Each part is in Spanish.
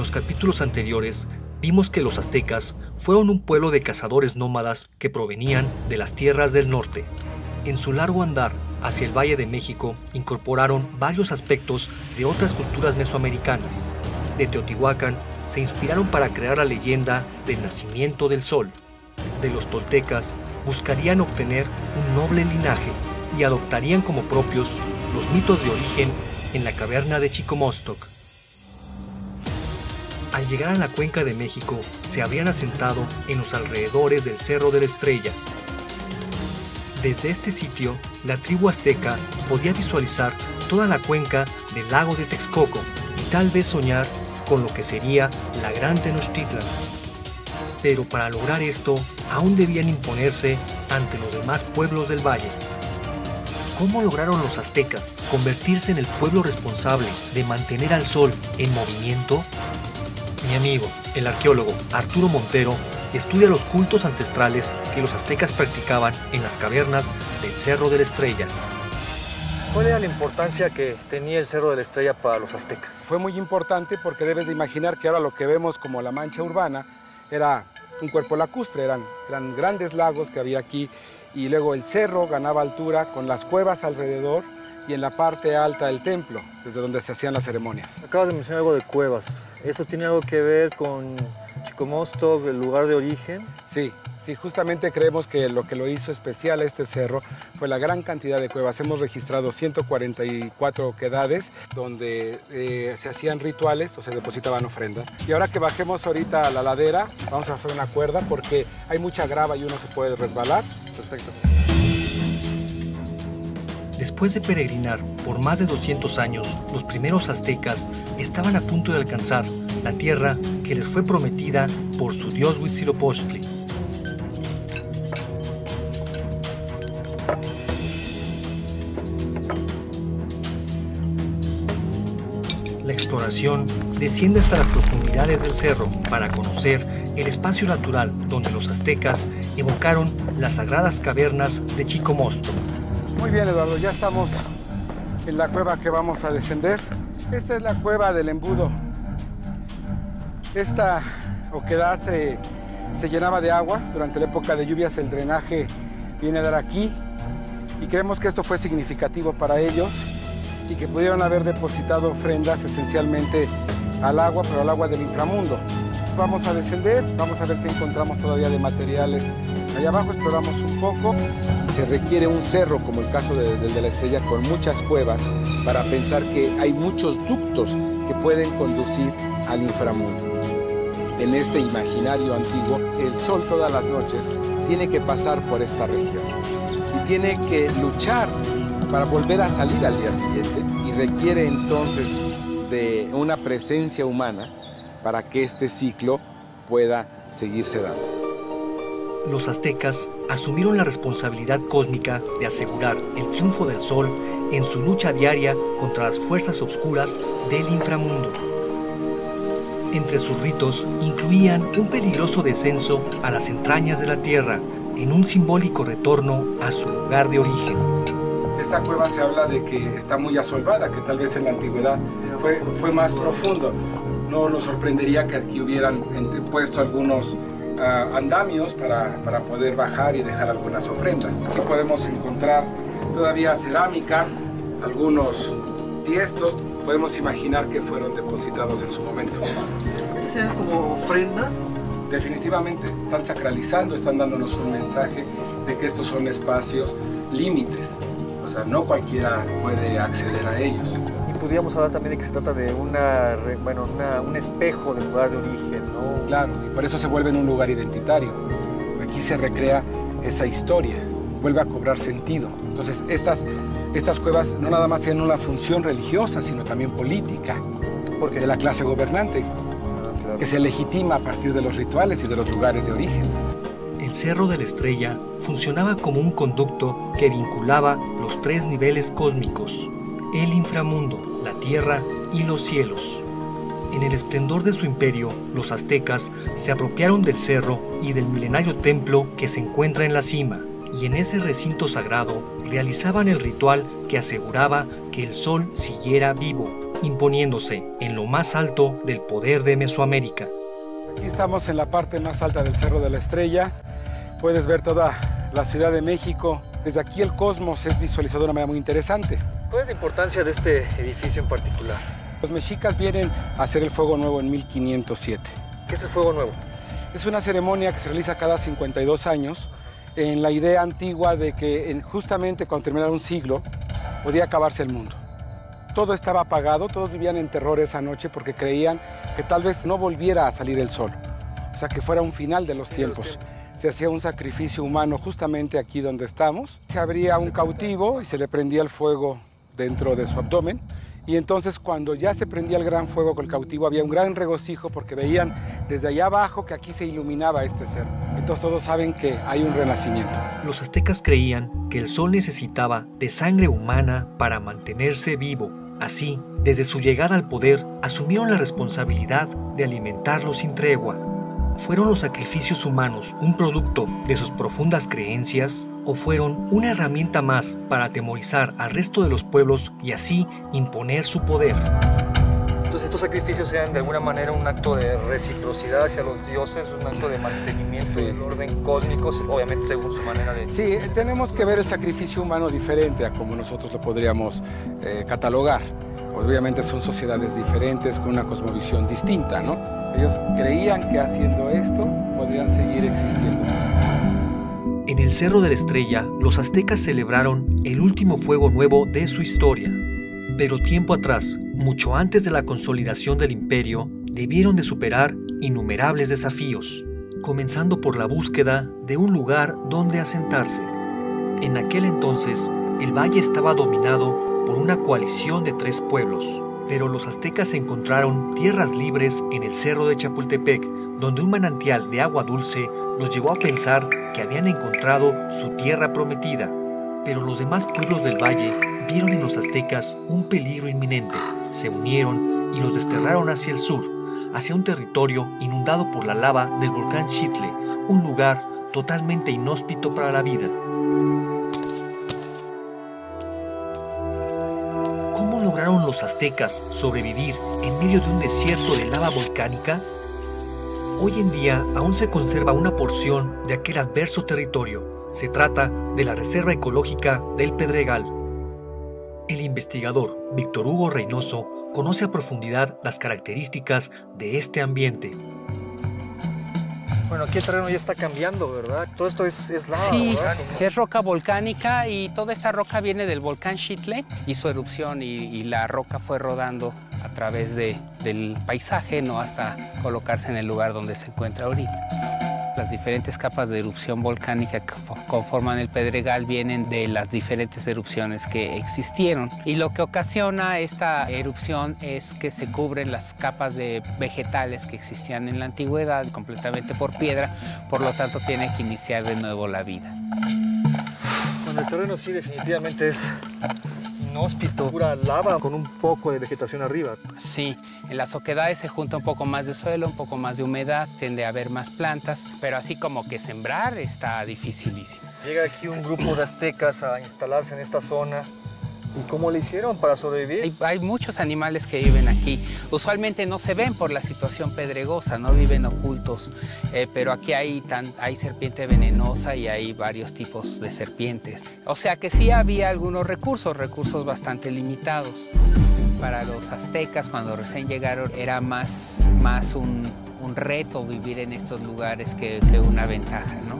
los capítulos anteriores, vimos que los aztecas fueron un pueblo de cazadores nómadas que provenían de las tierras del norte. En su largo andar hacia el Valle de México, incorporaron varios aspectos de otras culturas mesoamericanas. De Teotihuacán se inspiraron para crear la leyenda del nacimiento del sol. De los toltecas buscarían obtener un noble linaje y adoptarían como propios los mitos de origen en la caverna de Chicomostoc. Al llegar a la Cuenca de México, se habrían asentado en los alrededores del Cerro de la Estrella. Desde este sitio, la tribu azteca podía visualizar toda la cuenca del lago de Texcoco y tal vez soñar con lo que sería la Gran Tenochtitlan. Pero para lograr esto, aún debían imponerse ante los demás pueblos del valle. ¿Cómo lograron los aztecas convertirse en el pueblo responsable de mantener al sol en movimiento? Mi amigo, el arqueólogo Arturo Montero, estudia los cultos ancestrales que los aztecas practicaban en las cavernas del Cerro de la Estrella. ¿Cuál era la importancia que tenía el Cerro de la Estrella para los aztecas? Fue muy importante porque debes de imaginar que ahora lo que vemos como la mancha urbana era un cuerpo lacustre, eran grandes lagos que había aquí, y luego el cerro ganaba altura con las cuevas alrededor y en la parte alta del templo, desde donde se hacían las ceremonias. Acabas de mencionar algo de cuevas. ¿Eso tiene algo que ver con Chicomostoc, el lugar de origen? Sí, justamente creemos que lo hizo especial a este cerro fue la gran cantidad de cuevas. Hemos registrado 144 oquedades donde se hacían rituales o se depositaban ofrendas. Y ahora que bajemos ahorita a la ladera, vamos a hacer una cuerda porque hay mucha grava y uno se puede resbalar. Perfecto. Después de peregrinar por más de 200 años, los primeros aztecas estaban a punto de alcanzar la tierra que les fue prometida por su dios Huitzilopochtli. La exploración desciende hasta las profundidades del cerro para conocer el espacio natural donde los aztecas evocaron las sagradas cavernas de Chicomostoc. Muy bien, Eduardo, ya estamos en la cueva que vamos a descender. Esta es la cueva del embudo. Esta oquedad se llenaba de agua. Durante la época de lluvias el drenaje viene a dar aquí y creemos que esto fue significativo para ellos y que pudieron haber depositado ofrendas esencialmente al agua, pero al agua del inframundo. Vamos a descender, vamos a ver qué encontramos todavía de materiales. Allá abajo exploramos un poco. Se requiere un cerro, como el caso del de la Estrella, con muchas cuevas, para pensar que hay muchos ductos que pueden conducir al inframundo. En este imaginario antiguo, el sol todas las noches tiene que pasar por esta región y tiene que luchar para volver a salir al día siguiente y requiere entonces de una presencia humana para que este ciclo pueda seguirse dando. Los aztecas asumieron la responsabilidad cósmica de asegurar el triunfo del sol en su lucha diaria contra las fuerzas oscuras del inframundo. Entre sus ritos incluían un peligroso descenso a las entrañas de la tierra en un simbólico retorno a su lugar de origen. Esta cueva se habla de que está muy asolvada, que tal vez en la antigüedad fue más profundo. No nos sorprendería que aquí hubieran puesto algunos andamios para poder bajar y dejar algunas ofrendas. Aquí podemos encontrar todavía cerámica, algunos tiestos, podemos imaginar que fueron depositados en su momento. ¿Sean como ofrendas? Definitivamente, están sacralizando, están dándonos un mensaje de que estos son espacios límites, o sea, no cualquiera puede acceder a ellos. Y podríamos hablar también de que se trata de un espejo del lugar de origen, ¿no? Claro, y por eso se vuelve en un lugar identitario. Aquí se recrea esa historia, vuelve a cobrar sentido. Entonces, estas cuevas no nada más tienen una función religiosa, sino también política, porque de la clase gobernante, claro, que se legitima a partir de los rituales y de los lugares de origen. El Cerro de la Estrella funcionaba como un conducto que vinculaba los tres niveles cósmicos: el inframundo, la tierra y los cielos. En el esplendor de su imperio, los aztecas se apropiaron del cerro y del milenario templo que se encuentra en la cima, y en ese recinto sagrado realizaban el ritual que aseguraba que el sol siguiera vivo. imponiéndose en lo más alto del poder de Mesoamérica. Aquí estamos en la parte más alta del Cerro de la Estrella. Puedes ver toda la Ciudad de México. Desde aquí el cosmos es visualizado de una manera muy interesante. ¿Cuál es la importancia de este edificio en particular? Los mexicas vienen a hacer el Fuego Nuevo en 1507. ¿Qué es el Fuego Nuevo? Es una ceremonia que se realiza cada 52 años en la idea antigua de que justamente cuando terminara un siglo podía acabarse el mundo. Todo estaba apagado, todos vivían en terror esa noche porque creían que tal vez no volviera a salir el sol, o sea, que fuera un final de los tiempos. Se hacía un sacrificio humano justamente aquí donde estamos. Se abría un cautivo y se le prendía el fuego dentro de su abdomen. Y entonces cuando ya se prendía el gran fuego con el cautivo había un gran regocijo porque veían desde allá abajo que aquí se iluminaba este cerro. Entonces todos saben que hay un renacimiento. Los aztecas creían que el sol necesitaba de sangre humana para mantenerse vivo. Así, desde su llegada al poder, asumieron la responsabilidad de alimentarlos sin tregua. ¿Fueron los sacrificios humanos un producto de sus profundas creencias o fueron una herramienta más para atemorizar al resto de los pueblos y así imponer su poder? Entonces estos sacrificios sean de alguna manera un acto de reciprocidad hacia los dioses, un acto de mantenimiento del orden cósmico, obviamente según su manera de... Sí, tenemos que ver el sacrificio humano diferente a como nosotros lo podríamos catalogar. Obviamente son sociedades diferentes con una cosmovisión distinta, ¿no? Ellos creían que haciendo esto podrían seguir existiendo. En el Cerro de la Estrella, los aztecas celebraron el último fuego nuevo de su historia. Pero tiempo atrás, mucho antes de la consolidación del imperio, debieron de superar innumerables desafíos, comenzando por la búsqueda de un lugar donde asentarse. En aquel entonces, el valle estaba dominado por una coalición de 3 pueblos, pero los aztecas encontraron tierras libres en el Cerro de Chapultepec, donde un manantial de agua dulce los llevó a pensar que habían encontrado su tierra prometida. Pero los demás pueblos del valle vieron en los aztecas un peligro inminente, se unieron y los desterraron hacia el sur, hacia un territorio inundado por la lava del volcán Xitle, un lugar totalmente inhóspito para la vida. ¿Cómo lograron los aztecas sobrevivir en medio de un desierto de lava volcánica? Hoy en día aún se conserva una porción de aquel adverso territorio. Se trata de la Reserva Ecológica del Pedregal. El investigador Víctor Hugo Reynoso conoce a profundidad las características de este ambiente. Bueno, aquí el terreno ya está cambiando, ¿verdad? Todo esto es lava, sí, ¿verdad? Es roca volcánica y toda esta roca viene del volcán Xitle y su erupción y la roca fue rodando a través del paisaje, ¿no? Hasta colocarse en el lugar donde se encuentra ahorita. Las diferentes capas de erupción volcánica que conforman el Pedregal vienen de las diferentes erupciones que existieron. Y lo que ocasiona esta erupción es que se cubren las capas de vegetales que existían en la antigüedad completamente por piedra, por lo tanto tiene que iniciar de nuevo la vida. Bueno, el terreno sí definitivamente es inhóspito, pura lava con un poco de vegetación arriba. Sí, en las oquedades se junta un poco más de suelo, un poco más de humedad, tiende a haber más plantas, pero así como que sembrar está dificilísimo. Llega aquí un grupo de aztecas a instalarse en esta zona. ¿Y cómo le hicieron para sobrevivir? Hay muchos animales que viven aquí. Usualmente no se ven por la situación pedregosa, no viven ocultos, pero aquí hay serpiente venenosa y hay varios tipos de serpientes. O sea que sí había algunos recursos bastante limitados. Para los aztecas, cuando recién llegaron, era más un reto vivir en estos lugares que una ventaja, ¿no?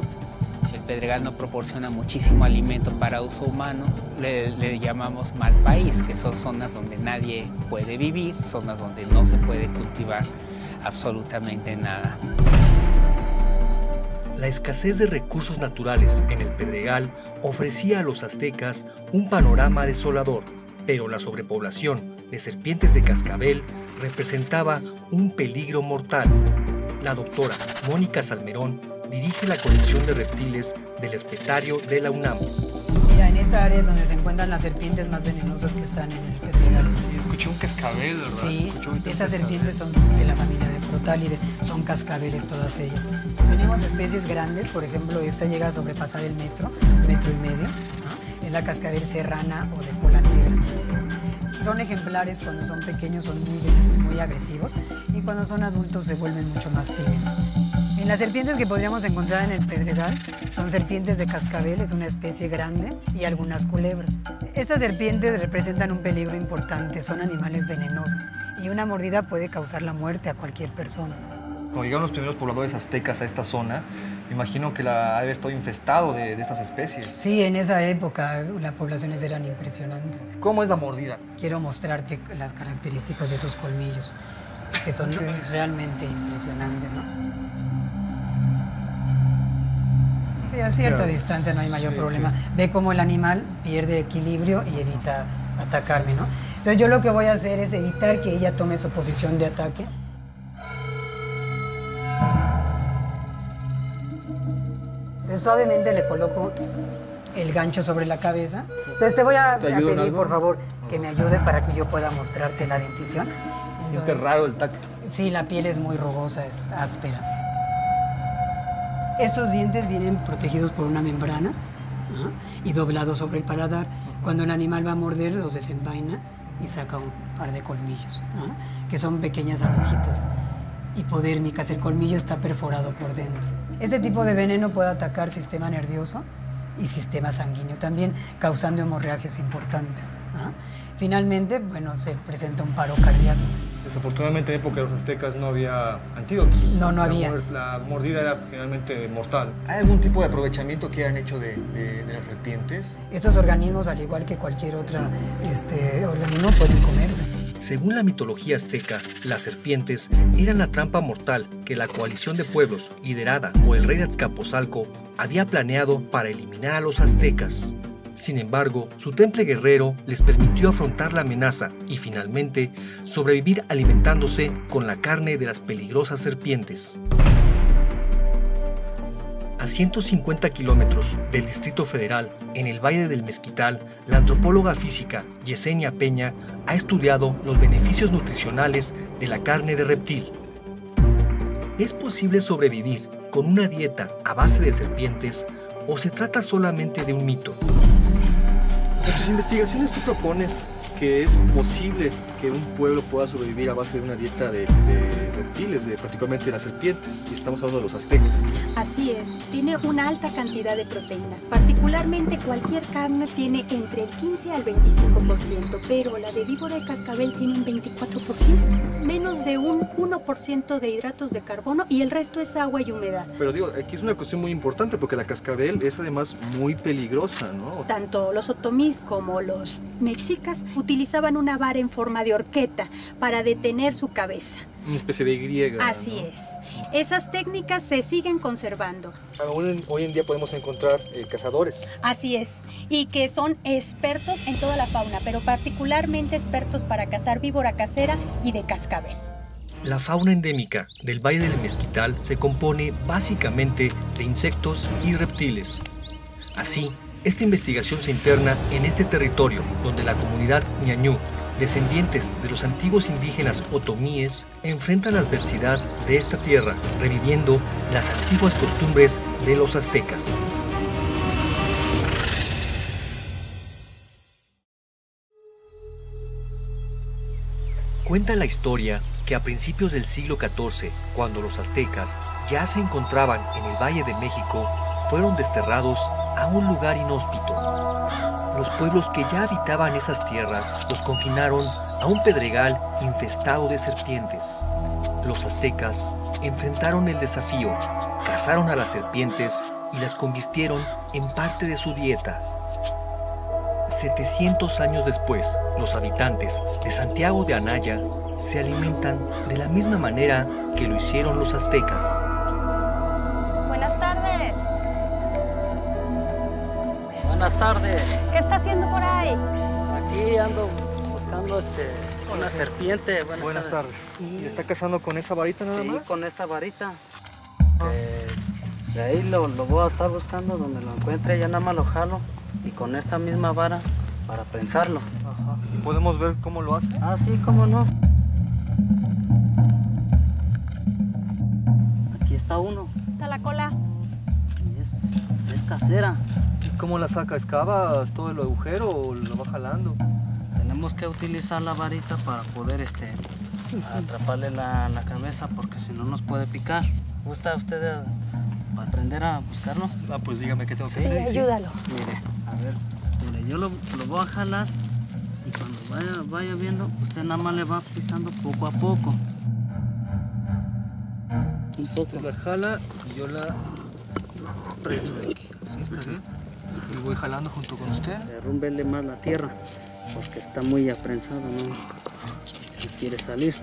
El Pedregal no proporciona muchísimo alimento para uso humano. Le llamamos mal país, que son zonas donde nadie puede vivir, zonas donde no se puede cultivar absolutamente nada. La escasez de recursos naturales en el Pedregal ofrecía a los aztecas un panorama desolador, pero la sobrepoblación de serpientes de cascabel representaba un peligro mortal. La doctora Mónica Salmerón dirige la colección de reptiles del herpetario de la UNAM. Mira, en esta área es donde se encuentran las serpientes más venenosas que están en el Pedregal. Sí, escuché un cascabel, ¿verdad? Sí, estas serpientes son de la familia de Protálide, son cascabeles todas ellas. Tenemos especies grandes, por ejemplo, esta llega a sobrepasar el metro y medio, ¿no? Es la cascabel serrana o de cola negra. Son ejemplares, cuando son pequeños son muy agresivos y cuando son adultos se vuelven mucho más tímidos. En las serpientes que podríamos encontrar en el Pedregal son serpientes de cascabel, es una especie grande, y algunas culebras. Estas serpientes representan un peligro importante, son animales venenosos y una mordida puede causar la muerte a cualquier persona. Cuando llegaron los primeros pobladores aztecas a esta zona, me imagino que la había estado infestado de estas especies. Sí, en esa época las poblaciones eran impresionantes. ¿Cómo es la mordida? Quiero mostrarte las características de sus colmillos, que son realmente impresionantes, ¿no? Sí, a cierta distancia no hay mayor problema. Ve cómo el animal pierde equilibrio y evita atacarme, ¿no? Entonces yo lo que voy a hacer es evitar que ella tome su posición de ataque. Entonces suavemente le coloco el gancho sobre la cabeza. Entonces te voy a pedir, por favor, que me ayudes para que yo pueda mostrarte la dentición. Siente raro el tacto. Sí, la piel es muy rugosa, es áspera. Estos dientes vienen protegidos por una membrana y doblados sobre el paladar. Cuando el animal va a morder, los desenvaina y saca un par de colmillos, que son pequeñas agujitas hipodérmicas. El colmillo está perforado por dentro. Este tipo de veneno puede atacar sistema nervioso y sistema sanguíneo también, causando hemorragias importantes. Finalmente, bueno, se presenta un paro cardíaco. Desafortunadamente en época de los aztecas no había antídotos. No había. La mordida era generalmente mortal. ¿Hay algún tipo de aprovechamiento que hayan hecho de las serpientes? Estos organismos, al igual que cualquier otro organismo, pueden comerse. Según la mitología azteca, las serpientes eran la trampa mortal que la coalición de pueblos, liderada por el rey de Azcapotzalco, había planeado para eliminar a los aztecas. Sin embargo, su temple guerrero les permitió afrontar la amenaza y finalmente sobrevivir alimentándose con la carne de las peligrosas serpientes. A 150 kilómetros del Distrito Federal, en el Valle del Mezquital, la antropóloga física Yesenia Peña ha estudiado los beneficios nutricionales de la carne de reptil. ¿Es posible sobrevivir con una dieta a base de serpientes o se trata solamente de un mito? En tus investigaciones tú propones que es posible que un pueblo pueda sobrevivir a base de una dieta de reptiles, particularmente de las serpientes, y estamos hablando de los aztecas. Así es, tiene una alta cantidad de proteínas, particularmente cualquier carne tiene entre el 15 al 25%, pero la de víbora y cascabel tiene un 24%, menos de un 1% de hidratos de carbono y el resto es agua y humedad. Pero digo, aquí es una cuestión muy importante porque la cascabel es además muy peligrosa, ¿no? Tanto los otomís como los mexicas utilizaban una vara en forma de horqueta para detener su cabeza. Una especie de Y. Así es. Esas técnicas se siguen conservando. Aún hoy en día podemos encontrar cazadores. Así es. Y que son expertos en toda la fauna, pero particularmente expertos para cazar víbora casera y de cascabel. La fauna endémica del Valle del Mezquital se compone básicamente de insectos y reptiles. Así, esta investigación se interna en este territorio donde la comunidad ñañú, descendientes de los antiguos indígenas otomíes, enfrentan la adversidad de esta tierra, reviviendo las antiguas costumbres de los aztecas. Cuenta la historia que a principios del siglo XIV, cuando los aztecas ya se encontraban en el Valle de México, fueron desterrados a un lugar inhóspito. Los pueblos que ya habitaban esas tierras los confinaron a un pedregal infestado de serpientes. Los aztecas enfrentaron el desafío, cazaron a las serpientes y las convirtieron en parte de su dieta. 700 años después, los habitantes de Santiago de Anaya se alimentan de la misma manera que lo hicieron los aztecas. Buenas tardes. Buenas tardes. ¿Qué está haciendo por ahí? Aquí ando buscando una serpiente. Buenas tardes. ¿Y está cazando con esa varita nada más? Sí, con esta varita. De ahí lo voy a estar buscando, donde lo encuentre ya nada más lo jalo y con esta misma vara para prensarlo. Ajá. ¿Y podemos ver cómo lo hace? Ah, sí, cómo no. Aquí está uno. Está la cola. Es casera. ¿Y cómo la saca? ¿Excava todo el agujero o lo va jalando? tenemos que utilizar la varita para poder atraparle la cabeza, porque si no nos puede picar. ¿Gusta usted aprender a buscarlo? Ah, pues dígame qué tengo que Sí, hacer. ayúdalo. Mire, a ver, mire, yo lo voy a jalar y cuando vaya viendo, usted nada más le va pisando poco a poco. Un poco. Usted la jala y yo la prendo de aquí. ¿Sí? ¿Está bien? Y voy jalando junto con usted. Derrúmbele más la tierra, porque está muy aprensado, ¿no? Si quiere salir.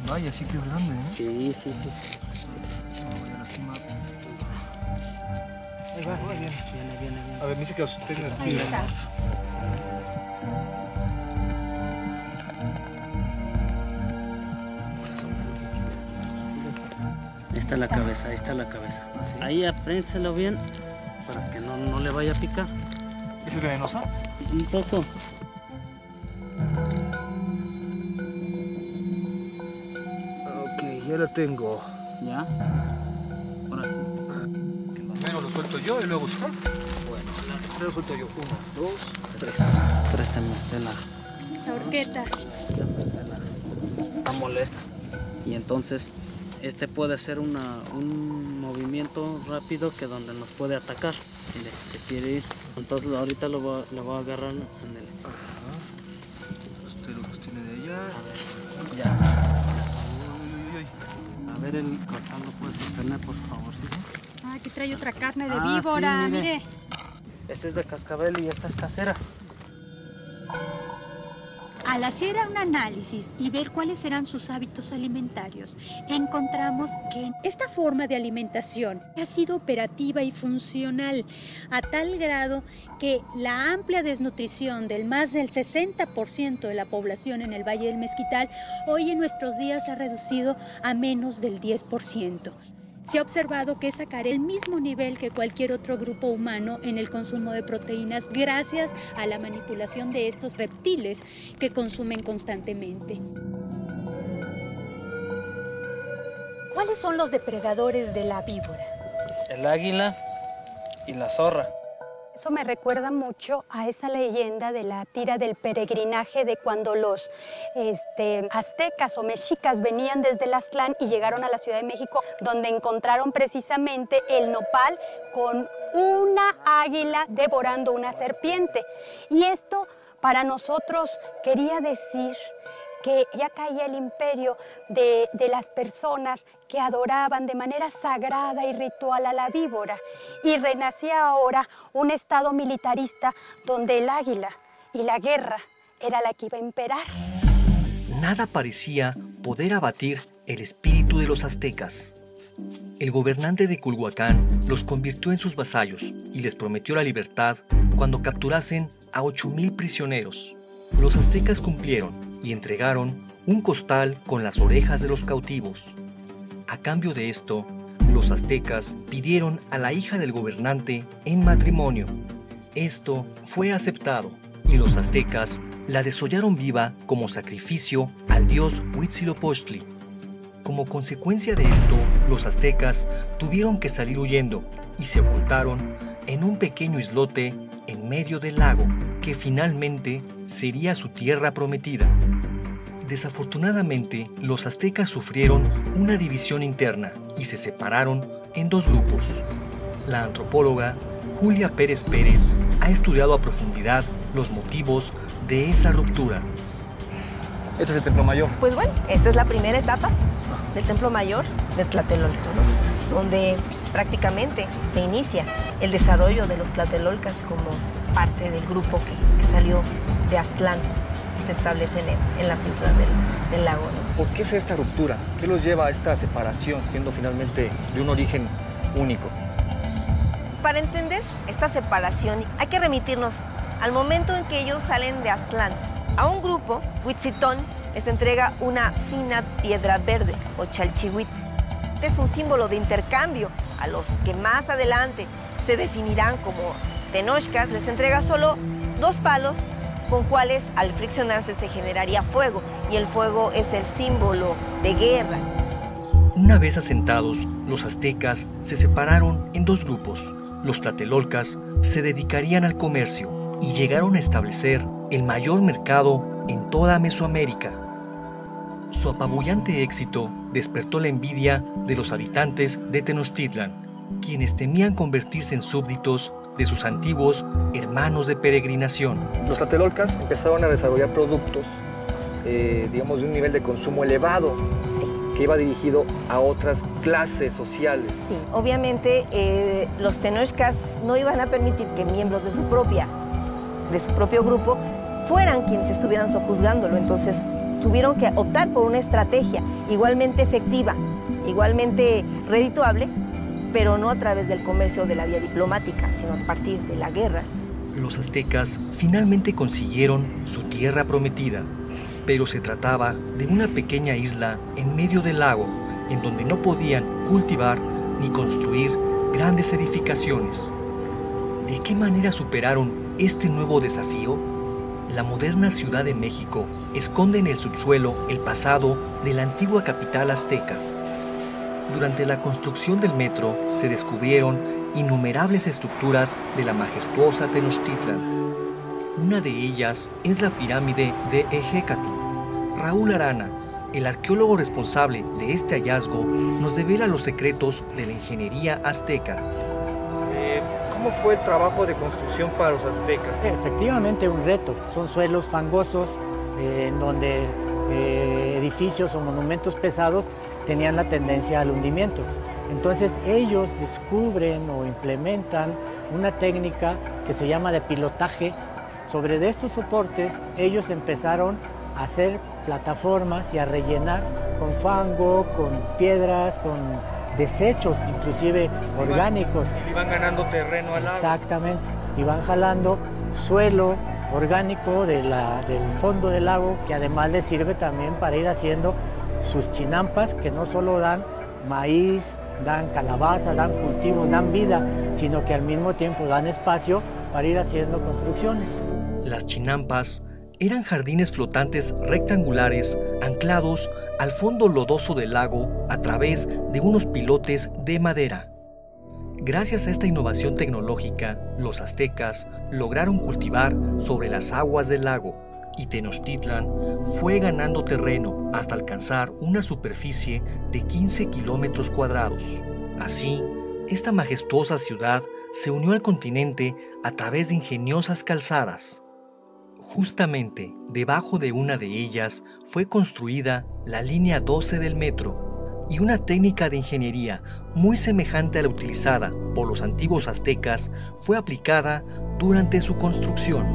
Vaya, sí que es grande, ¿eh? Sí. No, voy a lastimar. Ahí va, viene. A ver, me dice que usted tenga aquí. Ahí estás. Ahí está la cabeza. Ahí aprénselo bien para que no le vaya a picar. ¿Esa es venenosa? Un poco. Ok, ya la tengo. ¿Ya? Ahora sí. Primero lo suelto yo y luego usted. Bueno, primero suelto yo. 1, 2, 3. Préstame usted La horqueta. la molesta. Y entonces puede ser un movimiento rápido que donde nos puede atacar. Mire, se quiere ir. Entonces ahorita lo voy a agarrar en el... Ajá. Usted lo sostiene de allá. A ver, ya. Uy. A ver, el cortando puede sostener, por favor, ¿sí? Ah, aquí trae otra carne de Ah, víbora, sí, mire. Este es de cascabel y esta es casera. Al hacer un análisis y ver cuáles serán sus hábitos alimentarios, encontramos que esta forma de alimentación ha sido operativa y funcional a tal grado que la amplia desnutrición del más del 60% de la población en el Valle del Mezquital hoy en nuestros días se ha reducido a menos del 10%. Se ha observado que sacar el mismo nivel que cualquier otro grupo humano en el consumo de proteínas gracias a la manipulación de estos reptiles que consumen constantemente. ¿Cuáles son los depredadores de la víbora? El águila y la zorra. Eso me recuerda mucho a esa leyenda de la tira del peregrinaje de cuando los aztecas o mexicas venían desde el Aztlán y llegaron a la Ciudad de México, donde encontraron precisamente el nopal con una águila devorando una serpiente. Y esto para nosotros quería decir que ya caía el imperio de las personas que adoraban de manera sagrada y ritual a la víbora, y renacía ahora un estado militarista donde el águila y la guerra era la que iba a imperar. Nada parecía poder abatir el espíritu de los aztecas. El gobernante de Culhuacán los convirtió en sus vasallos y les prometió la libertad cuando capturasen a 8,000 prisioneros. Los aztecas cumplieron y entregaron un costal con las orejas de los cautivos. A cambio de esto, los aztecas pidieron a la hija del gobernante en matrimonio. Esto fue aceptado y los aztecas la desollaron viva como sacrificio al dios Huitzilopochtli. Como consecuencia de esto, los aztecas tuvieron que salir huyendo y se ocultaron en un pequeño islote en medio del lago, que finalmente sería su tierra prometida. Desafortunadamente, los aztecas sufrieron una división interna y se separaron en dos grupos. La antropóloga Julia Pérez Pérez ha estudiado a profundidad los motivos de esa ruptura. Este es el Templo Mayor. Pues bueno, esta es la primera etapa del Templo Mayor de Tlatelolco, donde prácticamente se inicia el desarrollo de los tlatelolcas como parte del grupo que salió de Aztlán y se establecen en las islas del lago, ¿no? ¿Por qué es esta ruptura? ¿Qué los lleva a esta separación, siendo finalmente de un origen único? Para entender esta separación hay que remitirnos al momento en que ellos salen de Aztlán. A un grupo, Huitzitón, les entrega una fina piedra verde o chalchihuit. Este es un símbolo de intercambio. A los que más adelante se definirán como tenochcas, les entrega solo 2 palos con cuales al friccionarse se generaría fuego, y el fuego es el símbolo de guerra. Una vez asentados, los aztecas se separaron en dos grupos. Los tlatelolcas se dedicarían al comercio y llegaron a establecer el mayor mercado en toda Mesoamérica. Su apabullante éxito despertó la envidia de los habitantes de Tenochtitlan, quienes temían convertirse en súbditos de sus antiguos hermanos de peregrinación. Los tlatelolcas empezaron a desarrollar productos, digamos, de un nivel de consumo elevado, que iba dirigido a otras clases sociales. Sí, obviamente los tenochcas no iban a permitir que miembros de su propio grupo fueran quienes estuvieran sojuzgándolo, entonces tuvieron que optar por una estrategia igualmente efectiva, igualmente redituable, pero no a través del comercio de la vía diplomática, sino a partir de la guerra. Los aztecas finalmente consiguieron su tierra prometida, pero se trataba de una pequeña isla en medio del lago, en donde no podían cultivar ni construir grandes edificaciones. ¿De qué manera superaron este nuevo desafío? La moderna Ciudad de México esconde en el subsuelo el pasado de la antigua capital azteca. Durante la construcción del metro se descubrieron innumerables estructuras de la majestuosa Tenochtitlan. Una de ellas es la pirámide de Ejecatl. Raúl Arana, el arqueólogo responsable de este hallazgo, nos devela los secretos de la ingeniería azteca. ¿Cómo fue el trabajo de construcción para los aztecas? Efectivamente un reto. Son suelos fangosos en donde edificios o monumentos pesados tenían la tendencia al hundimiento. Entonces ellos descubren o implementan una técnica que se llama de pilotaje. Sobre de estos soportes ellos empezaron a hacer plataformas y a rellenar con fango, con piedras, con desechos inclusive orgánicos. Y van ganando terreno al lago. Exactamente, y van jalando suelo orgánico del fondo del lago, que además les sirve también para ir haciendo sus chinampas, que no solo dan maíz, dan calabaza, dan cultivos, dan vida, sino que al mismo tiempo dan espacio para ir haciendo construcciones. Las chinampas eran jardines flotantes rectangulares anclados al fondo lodoso del lago a través de unos pilotes de madera. Gracias a esta innovación tecnológica, los aztecas lograron cultivar sobre las aguas del lago y Tenochtitlan fue ganando terreno hasta alcanzar una superficie de 15 kilómetros cuadrados. Así, esta majestuosa ciudad se unió al continente a través de ingeniosas calzadas. Justamente debajo de una de ellas fue construida la línea 12 del metro, y una técnica de ingeniería muy semejante a la utilizada por los antiguos aztecas fue aplicada durante su construcción.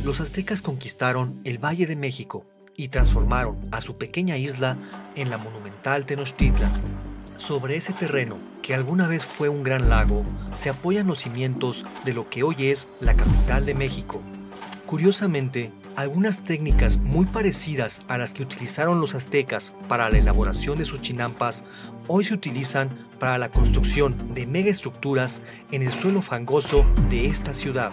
Los aztecas conquistaron el Valle de México y transformaron a su pequeña isla en la monumental Tenochtitlan. Sobre ese terreno, que alguna vez fue un gran lago, se apoyan los cimientos de lo que hoy es la capital de México. Curiosamente, algunas técnicas muy parecidas a las que utilizaron los aztecas para la elaboración de sus chinampas, hoy se utilizan para la construcción de megaestructuras en el suelo fangoso de esta ciudad.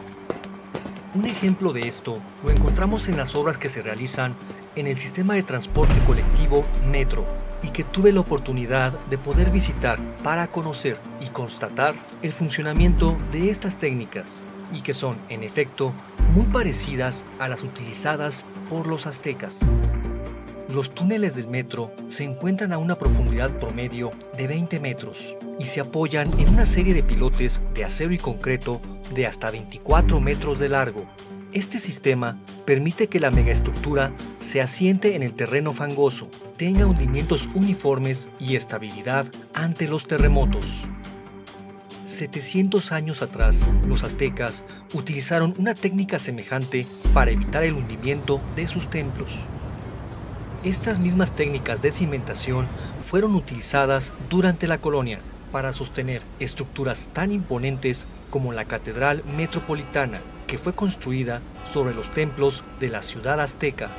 Un ejemplo de esto lo encontramos en las obras que se realizan en el sistema de transporte colectivo Metro, y que tuve la oportunidad de poder visitar para conocer y constatar el funcionamiento de estas técnicas, y que son, en efecto, muy parecidas a las utilizadas por los aztecas. Los túneles del metro se encuentran a una profundidad promedio de 20 metros y se apoyan en una serie de pilotes de acero y concreto de hasta 24 metros de largo. Este sistema permite que la megaestructura se asiente en el terreno fangoso, tenga hundimientos uniformes y estabilidad ante los terremotos. 700 años atrás, los aztecas utilizaron una técnica semejante para evitar el hundimiento de sus templos. Estas mismas técnicas de cimentación fueron utilizadas durante la colonia para sostener estructuras tan imponentes como la Catedral Metropolitana, que fue construida sobre los templos de la ciudad azteca.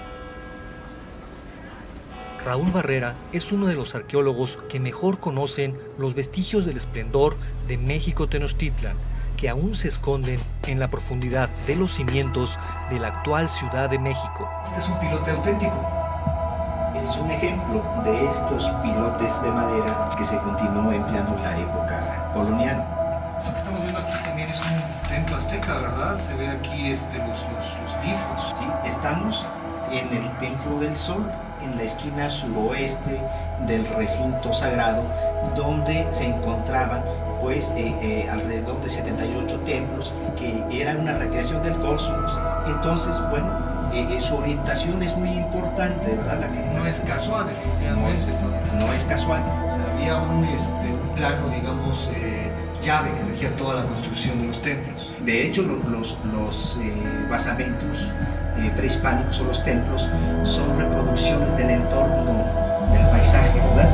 Raúl Barrera es uno de los arqueólogos que mejor conocen los vestigios del esplendor de México Tenochtitlan, que aún se esconden en la profundidad de los cimientos de la actual Ciudad de México. Este es un pilote auténtico. Este es un ejemplo de estos pilotes de madera que se continuó empleando en la época colonial. Esto que estamos viendo aquí también es un templo azteca, ¿verdad? Se ve aquí los glifos. Sí, estamos en el Templo del Sol, en la esquina suroeste del recinto sagrado, donde se encontraban pues alrededor de 78 templos, que era una recreación del cosmos. Entonces, bueno, su orientación es muy importante, ¿verdad? No es casual, definitivamente. No es casual. O sea, había un plano, digamos, llave que regía toda la construcción de los templos. De hecho, los basamentos prehispánicos o los templos son reproducciones del entorno, del paisaje, ¿verdad?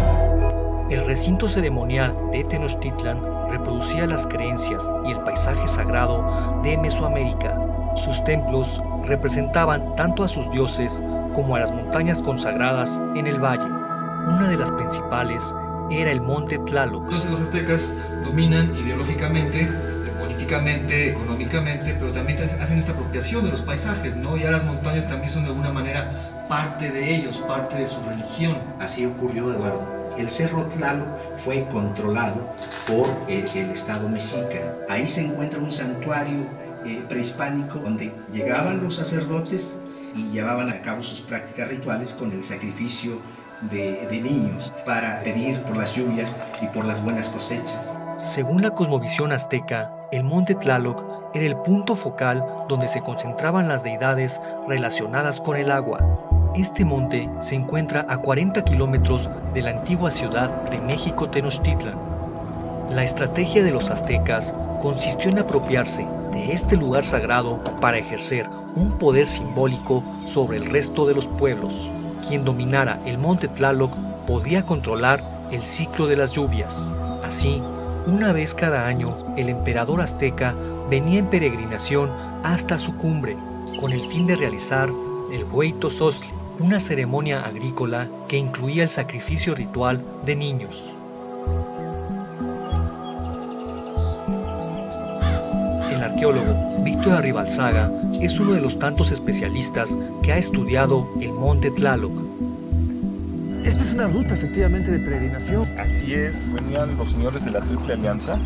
El recinto ceremonial de Tenochtitlan reproducía las creencias y el paisaje sagrado de Mesoamérica. Sus templos representaban tanto a sus dioses como a las montañas consagradas en el valle. Una de las principales era el monte Tlaloc. Entonces los aztecas dominan ideológicamente, políticamente, económicamente, pero también hacen esta apropiación de los paisajes, ¿no? Ya las montañas también son de alguna manera parte de ellos, parte de su religión. Así ocurrió, Eduardo. El Cerro Tlaloc fue controlado por el Estado mexica. Ahí se encuentra un santuario prehispánico donde llegaban los sacerdotes y llevaban a cabo sus prácticas rituales con el sacrificio de niños para pedir por las lluvias y por las buenas cosechas. Según la cosmovisión azteca, el monte Tlaloc era el punto focal donde se concentraban las deidades relacionadas con el agua. Este monte se encuentra a 40 kilómetros de la antigua ciudad de México Tenochtitlan. La estrategia de los aztecas consistió en apropiarse de este lugar sagrado para ejercer un poder simbólico sobre el resto de los pueblos. Quien dominara el monte Tlaloc podía controlar el ciclo de las lluvias. Así, una vez cada año, el emperador azteca venía en peregrinación hasta su cumbre, con el fin de realizar el Hueytozostli, una ceremonia agrícola que incluía el sacrificio ritual de niños. El arqueólogo Víctor Arribalzaga es uno de los tantos especialistas que ha estudiado el monte Tlaloc. Esta es una ruta efectivamente de peregrinación. Así es, venían los señores de la Triple Alianza,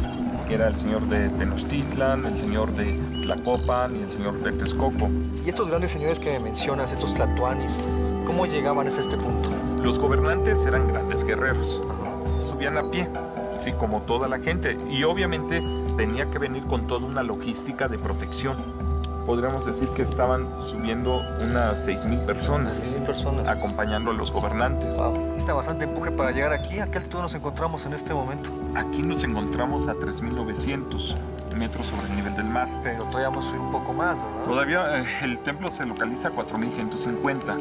que era el señor de Tenochtitlan, el señor de Tlacopan y el señor de Texcoco. Y estos grandes señores que me mencionas, estos tlatoanis, ¿cómo llegaban hasta este punto? Los gobernantes eran grandes guerreros, subían a pie, sí, como toda la gente, y obviamente tenía que venir con toda una logística de protección. Podríamos decir que estaban subiendo unas 6,000 personas, 6,000 personas acompañando a los gobernantes. Wow. Está bastante empuje para llegar aquí. ¿A qué altitud nos encontramos en este momento? Aquí nos encontramos a 3,900 metros sobre el nivel del mar. Pero todavía vamos a subir un poco más, ¿verdad? Todavía el templo se localiza a 4,150,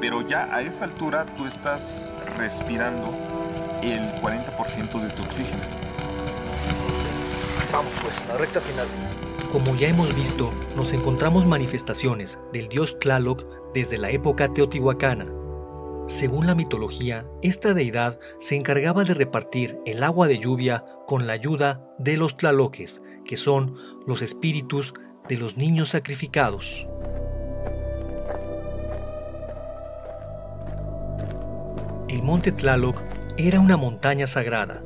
pero ya a esta altura tú estás respirando el 40% de tu oxígeno. Vamos pues, la recta final. Como ya hemos visto, nos encontramos manifestaciones del dios Tlaloc desde la época teotihuacana. Según la mitología, esta deidad se encargaba de repartir el agua de lluvia con la ayuda de los tlaloques, que son los espíritus de los niños sacrificados. El monte Tlaloc era una montaña sagrada.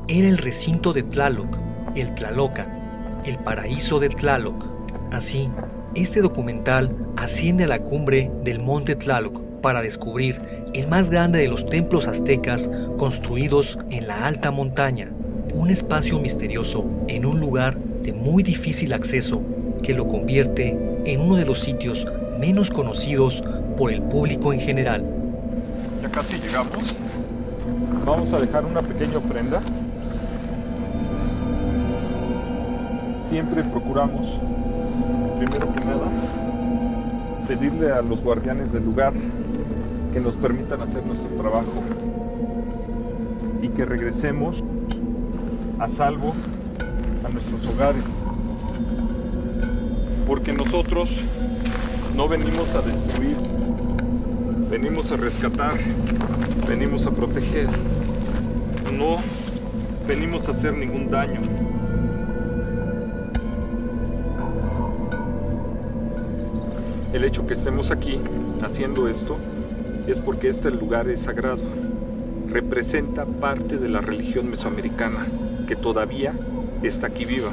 Era el recinto de Tlaloc, el Tlalocan, el paraíso de Tlaloc. Así, este documental asciende a la cumbre del monte Tlaloc para descubrir el más grande de los templos aztecas construidos en la alta montaña, un espacio misterioso en un lugar de muy difícil acceso que lo convierte en uno de los sitios menos conocidos por el público en general. Ya casi llegamos. Vamos a dejar una pequeña ofrenda. Siempre procuramos, primero que nada, pedirle a los guardianes del lugar que nos permitan hacer nuestro trabajo y que regresemos a salvo a nuestros hogares. Porque nosotros no venimos a destruir, venimos a rescatar, venimos a proteger, no venimos a hacer ningún daño. El hecho que estemos aquí haciendo esto es porque este lugar es sagrado. Representa parte de la religión mesoamericana que todavía está aquí viva.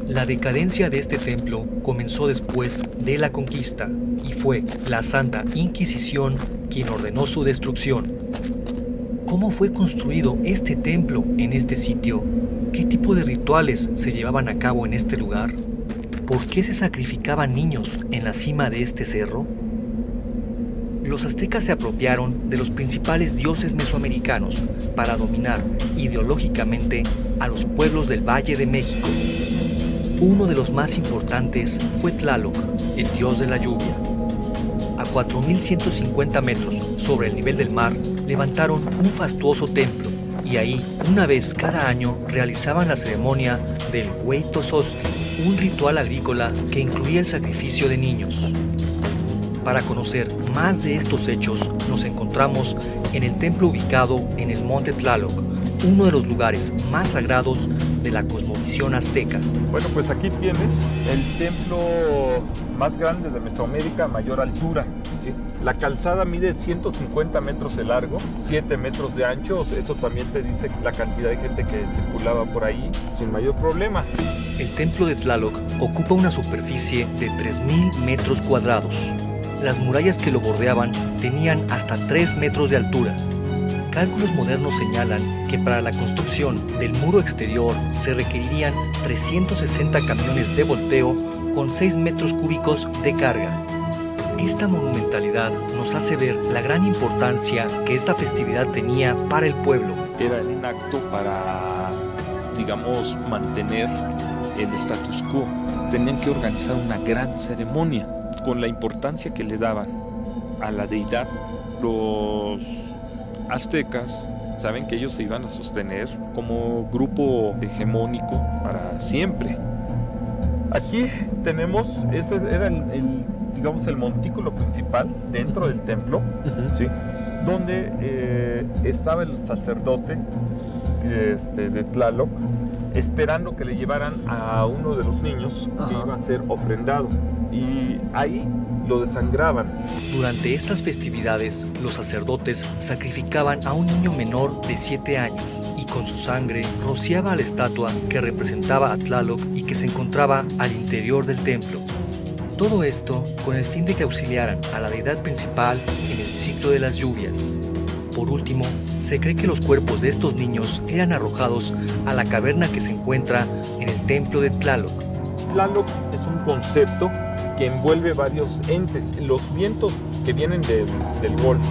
La decadencia de este templo comenzó después de la conquista y fue la Santa Inquisición quien ordenó su destrucción. ¿Cómo fue construido este templo en este sitio? ¿Qué tipo de rituales se llevaban a cabo en este lugar? ¿Por qué se sacrificaban niños en la cima de este cerro? Los aztecas se apropiaron de los principales dioses mesoamericanos para dominar ideológicamente a los pueblos del Valle de México. Uno de los más importantes fue Tlaloc, el dios de la lluvia. A 4.150 metros sobre el nivel del mar, levantaron un fastuoso templo y ahí, una vez cada año, realizaban la ceremonia del Hueytozostli, un ritual agrícola que incluía el sacrificio de niños. Para conocer más de estos hechos, nos encontramos en el templo ubicado en el Monte Tlaloc, uno de los lugares más sagrados de la cosmovisión azteca. Bueno, pues aquí tienes el templo más grande de Mesoamérica a mayor altura, ¿sí? La calzada mide 150 metros de largo, 7 metros de ancho, eso también te dice la cantidad de gente que circulaba por ahí sin mayor problema. El templo de Tlaloc ocupa una superficie de 3.000 metros cuadrados. Las murallas que lo bordeaban tenían hasta 3 metros de altura. Cálculos modernos señalan que para la construcción del muro exterior se requerirían 360 camiones de volteo con 6 metros cúbicos de carga. Esta monumentalidad nos hace ver la gran importancia que esta festividad tenía para el pueblo. Era un acto para, digamos, mantener el status quo. Tenían que organizar una gran ceremonia con la importancia que le daban a la deidad. Los aztecas saben que ellos se iban a sostener como grupo hegemónico para siempre. Aquí tenemos, este era digamos, el montículo principal dentro del templo, ¿sí? Donde estaba el sacerdote de Tlaloc, esperando que le llevaran a uno de los niños que iba a ser ofrendado. Y ahí lo desangraban. Durante estas festividades, los sacerdotes sacrificaban a un niño menor de 7 años y con su sangre rociaba a la estatua que representaba a Tlaloc y que se encontraba al interior del templo. Todo esto con el fin de que auxiliaran a la deidad principal en el ciclo de las lluvias. Por último, se cree que los cuerpos de estos niños eran arrojados a la caverna que se encuentra en el templo de Tlaloc. Tlaloc es un concepto que envuelve varios entes. Los vientos que vienen del golfo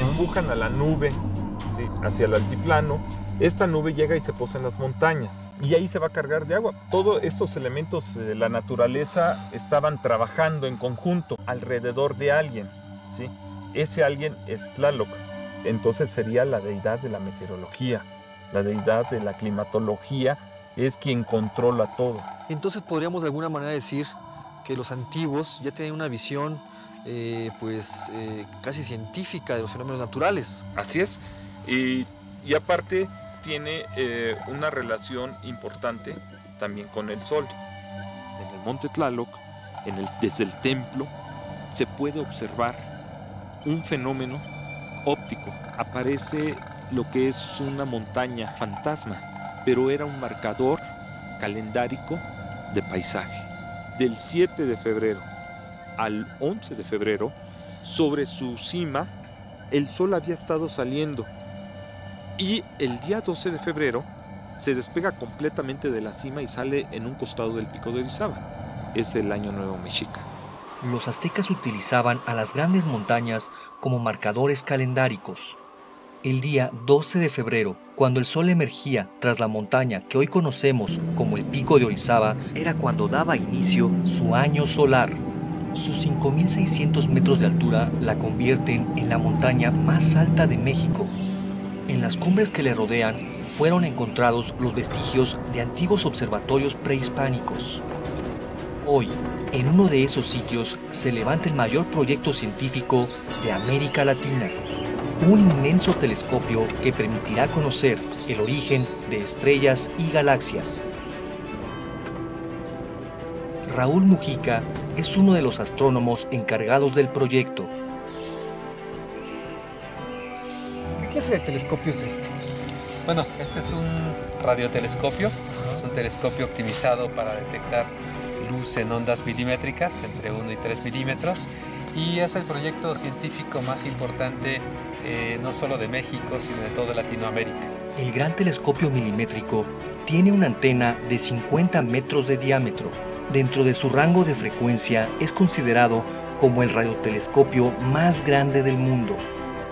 empujan a la nube, ¿sí?, hacia el altiplano. Esta nube llega y se posa en las montañas y ahí se va a cargar de agua. Todos estos elementos de la naturaleza estaban trabajando en conjunto alrededor de alguien, ¿sí? Ese alguien es Tlaloc. Entonces sería la deidad de la meteorología, la deidad de la climatología, es quien controla todo. Entonces podríamos de alguna manera decir que los antiguos ya tenían una visión casi científica de los fenómenos naturales. Así es, y aparte tiene una relación importante también con el sol. En el monte Tlaloc, desde el templo, se puede observar un fenómeno óptico. Aparece lo que es una montaña fantasma, pero era un marcador calendárico de paisaje. Del 7 de febrero al 11 de febrero, sobre su cima, el sol había estado saliendo. Y el día 12 de febrero se despega completamente de la cima y sale en un costado del pico de Orizaba. Es el Año Nuevo Mexica. Los aztecas utilizaban a las grandes montañas como marcadores calendáricos. El día 12 de febrero, cuando el sol emergía tras la montaña que hoy conocemos como el Pico de Orizaba, era cuando daba inicio su año solar. Sus 5.600 metros de altura la convierten en la montaña más alta de México. En las cumbres que le rodean fueron encontrados los vestigios de antiguos observatorios prehispánicos. Hoy, en uno de esos sitios se levanta el mayor proyecto científico de América Latina, un inmenso telescopio que permitirá conocer el origen de estrellas y galaxias. Raúl Mujica es uno de los astrónomos encargados del proyecto. ¿Qué clase de telescopio es este? Bueno, este es un radiotelescopio, es un telescopio optimizado para detectar luz en ondas milimétricas, entre 1 y 3 milímetros, y es el proyecto científico más importante no solo de México, sino de toda Latinoamérica. El gran telescopio milimétrico tiene una antena de 50 metros de diámetro. Dentro de su rango de frecuencia es considerado como el radiotelescopio más grande del mundo.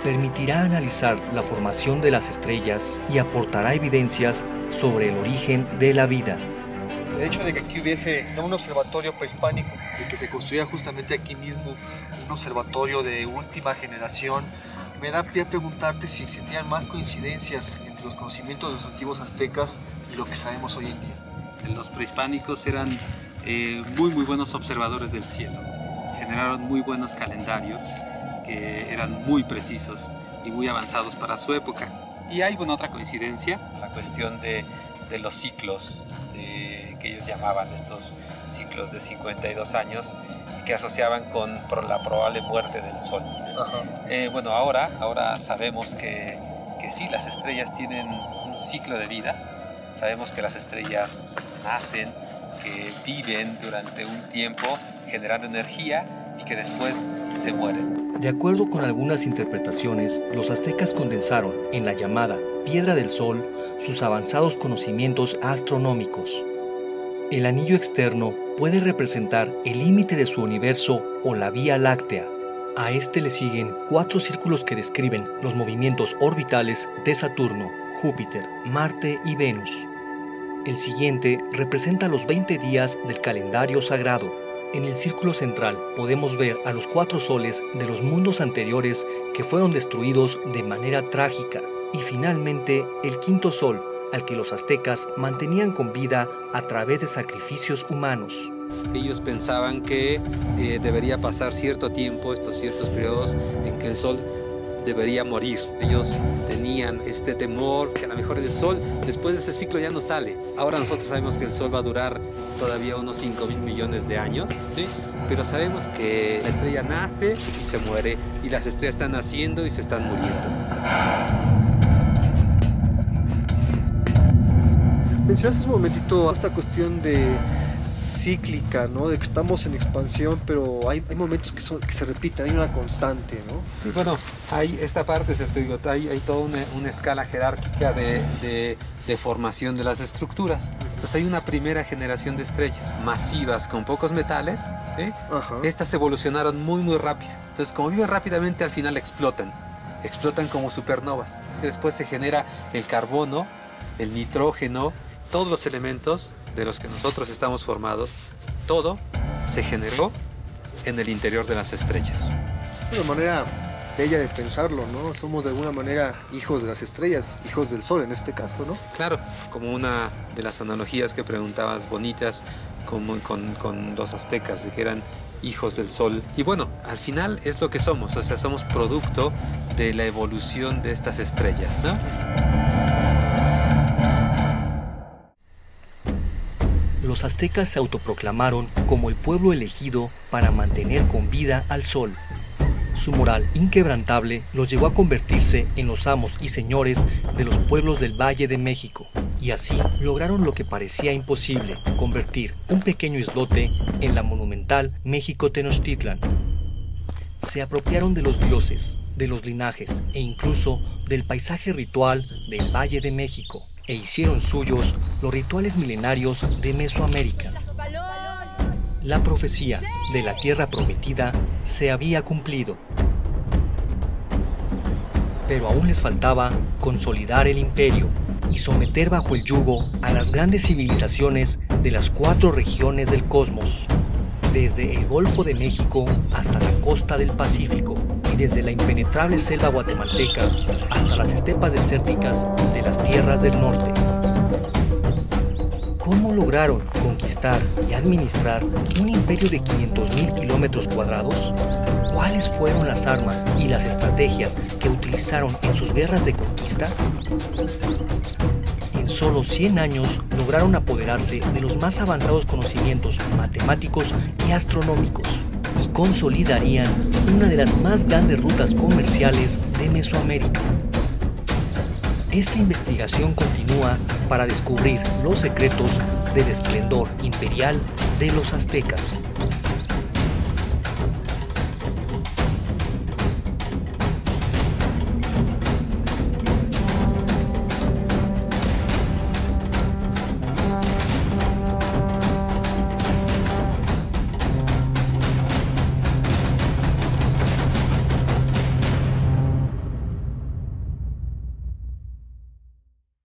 Permitirá analizar la formación de las estrellas y aportará evidencias sobre el origen de la vida. El hecho de que aquí hubiese un observatorio prehispánico, de que se construya justamente aquí mismo un observatorio de última generación, me da pie a preguntarte si existían más coincidencias entre los conocimientos de los antiguos aztecas y lo que sabemos hoy en día. Los prehispánicos eran muy buenos observadores del cielo. Generaron muy buenos calendarios que eran muy precisos y muy avanzados para su época. Y hay otra coincidencia, la cuestión de los ciclos que ellos llamaban estos ciclos de 52 años que asociaban con la probable muerte del Sol. Bueno, ahora sabemos que sí, las estrellas tienen un ciclo de vida. Sabemos que las estrellas nacen, que viven durante un tiempo generando energía y que después se mueren. De acuerdo con algunas interpretaciones, los aztecas condensaron en la llamada Piedra del Sol sus avanzados conocimientos astronómicos. El anillo externo puede representar el límite de su universo o la Vía Láctea. A este le siguen 4 círculos que describen los movimientos orbitales de Saturno, Júpiter, Marte y Venus. El siguiente representa los 20 días del calendario sagrado. En el círculo central podemos ver a los 4 soles de los mundos anteriores que fueron destruidos de manera trágica. Y finalmente el 5.º sol, al que los aztecas mantenían con vida a través de sacrificios humanos. Ellos pensaban que debería pasar cierto tiempo, estos ciertos periodos en que el sol debería morir. Ellos tenían este temor que a lo mejor el sol después de ese ciclo ya no sale. Ahora nosotros sabemos que el sol va a durar todavía unos 5.000 millones de años, ¿sí? Pero sabemos que la estrella nace y se muere, y las estrellas están naciendo y se están muriendo. Mencionaste un momentito esta cuestión de cíclica, ¿no? De que estamos en expansión, pero hay momentos que se repiten, hay una constante, ¿no? Sí, bueno, hay esta parte, te digo, hay toda una escala jerárquica de formación de las estructuras. Entonces hay una primera generación de estrellas masivas con pocos metales, ¿sí? Estas evolucionaron muy rápido. Entonces, como viven rápidamente, al final explotan como supernovas. Y después se genera el carbono, el nitrógeno, todos los elementos de los que nosotros estamos formados, todo se generó en el interior de las estrellas. Una manera bella de pensarlo, ¿no? Somos de alguna manera hijos de las estrellas, hijos del sol en este caso, ¿no? Claro, como una de las analogías que preguntabas bonitas como con los aztecas, de que eran hijos del sol. Y bueno, al final es lo que somos, o sea, somos producto de la evolución de estas estrellas, ¿no? Los aztecas se autoproclamaron como el pueblo elegido para mantener con vida al sol. Su moral inquebrantable los llevó a convertirse en los amos y señores de los pueblos del Valle de México, y así lograron lo que parecía imposible, convertir un pequeño islote en la monumental México Tenochtitlan. Se apropiaron de los dioses, de los linajes e incluso del paisaje ritual del Valle de México, e hicieron suyos los rituales milenarios de Mesoamérica. La profecía de la tierra prometida se había cumplido, pero aún les faltaba consolidar el imperio y someter bajo el yugo a las grandes civilizaciones de las 4 regiones del cosmos, desde el Golfo de México hasta la costa del Pacífico, y desde la impenetrable selva guatemalteca hasta las estepas desérticas de las tierras del norte. ¿Cómo lograron conquistar y administrar un imperio de 500.000 kilómetros cuadrados? ¿Cuáles fueron las armas y las estrategias que utilizaron en sus guerras de conquista? En solo 100 años lograron apoderarse de los más avanzados conocimientos matemáticos y astronómicos, y consolidarían una de las más grandes rutas comerciales de Mesoamérica. esta investigación continúa para descubrir los secretos del esplendor imperial de los aztecas.